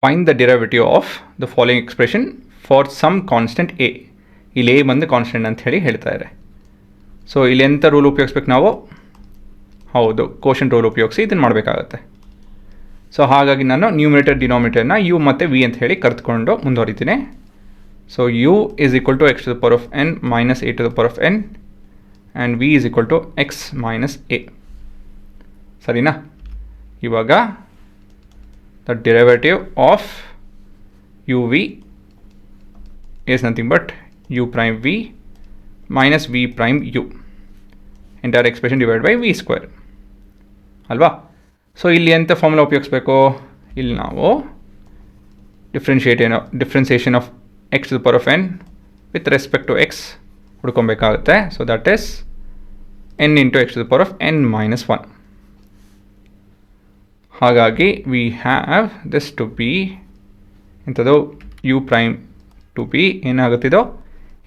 Find the derivative of the following expression for some constant A. ಇಲ್ಲಿ A ಬಂದು constant ಅಂತ ಹೇಳಿ ಹೇಳ್ತಾ ಇದೆ. ಸೊ ಇಲ್ಲಿ ಎಂಥ ರೂಲ್ ಉಪಯೋಗಿಸ್ಬೇಕು ನಾವು? ಹೌದು, ಕೋಶನ್ ರೂಲ್ ಉಪಯೋಗಿಸಿ ಇದನ್ನು ಮಾಡಬೇಕಾಗತ್ತೆ. ಸೊ ಹಾಗಾಗಿ ನಾನು ನ್ಯೂಮಿನೇಟರ್ ಡಿನಾಮಿನೇಟರ್ನ ಯು ಮತ್ತು ವಿ ಅಂತ ಹೇಳಿ ಕರೆದುಕೊಂಡು ಮುಂದುವರಿತೀನಿ. So u is equal to x to the power of n minus a to the power of n and v is equal to x minus a. ಸರಿನಾ? ಇವಾಗ the derivative of u v is nothing but u prime v minus v prime u entire expression divide by v square ಅಲ್ವಾ? So ಇಲ್ಲಿ ಎಂಥ formula ಉಪಯೋಗಿಸ್ಬೇಕು? ಇಲ್ಲಿ ನಾವು differentiation of x to the power of n with respect to x ಹುಡ್ಕೊಬೇಕಾಗುತ್ತೆ. So that is n into x to the power of n minus 1. ಹಾಗಾಗಿ we have this to be ಎಂಥದ್ದು u prime to be ಏನಾಗುತ್ತಿದೋ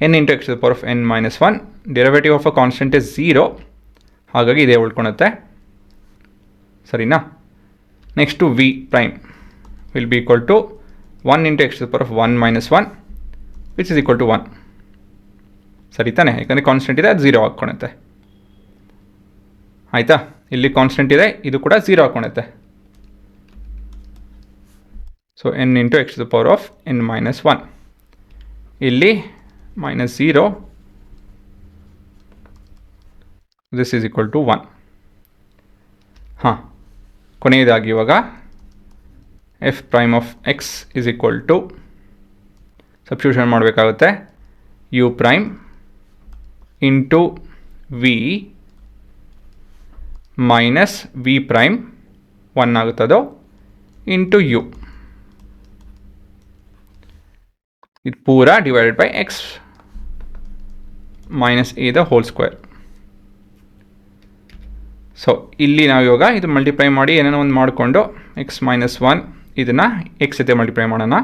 n into x to the power of n minus 1. Derivative of a constant is 0, ಹಾಗಾಗಿ ಇದೇ ಉಳ್ಕೊಳುತ್ತೆ. ಸರಿನಾ? Next v prime will be equal to 1 into x to the power of 1 minus 1 which is equal to 1. ಸರಿ ತಾನೆ? ಯಾಕಂದರೆ constant ಇದೆ, ಅದು 0 ಹಾಕ್ಕೊಳುತ್ತೆ. ಆಯಿತಾ? ಇಲ್ಲಿ ಕಾನ್ಸ್ಟೆಂಟ್ ಇದೆ, ಇದು ಕೂಡ 0 ಹಾಕ್ಕೊಳುತ್ತೆ. So n into x to the power of n minus 1. ಇಲ್ಲಿ minus 0, this is equal to 1. ಹಾಂ, ಕೊನೆಯದಾಗಿ ಇವಾಗ f prime of x is equal to substitution ಮಾಡಬೇಕಾಗುತ್ತೆ. U prime into v minus v prime 1 ಆಗುತ್ತದೋ ಇಂಟು ಯು. ಇದು ಪೂರ divided by x minus a the whole square. So ಇಲ್ಲಿ ನಾವು ಇವಾಗ ಇದು ಮಲ್ಟಿಪ್ಲೈ ಮಾಡಿ ಏನೇನೋ ಒಂದು ಮಾಡಿಕೊಂಡು ಎಕ್ಸ್ ಮೈನಸ್ 1 ಇದನ್ನು ಎಕ್ಸ್ ಜೊತೆ ಮಲ್ಟಿಪ್ಲೈ ಮಾಡೋಣ.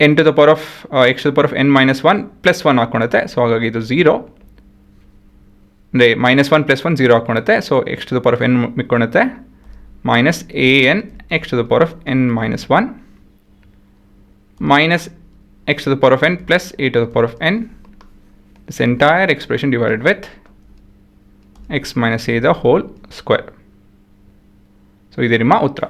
N to the power of x to the power of n minus 1 plus 1 ಹಾಕ್ಕೊಳುತ್ತೆ. ಸೊ ಹಾಗಾಗಿ ಇದು 0, ಅಂದರೆ ಮೈನಸ್ 1 ಪ್ಲಸ್ 1 0 ಹಾಕ್ಕೊಳುತ್ತೆ. So x to the power of n ಮಿಕ್ಕೊಳುತ್ತೆ minus a n x to the power of n minus 1 minus x to the power of n plus a to the power of n, this entire expression divided with x minus a the whole square. So, this is my ಉತ್ತರ.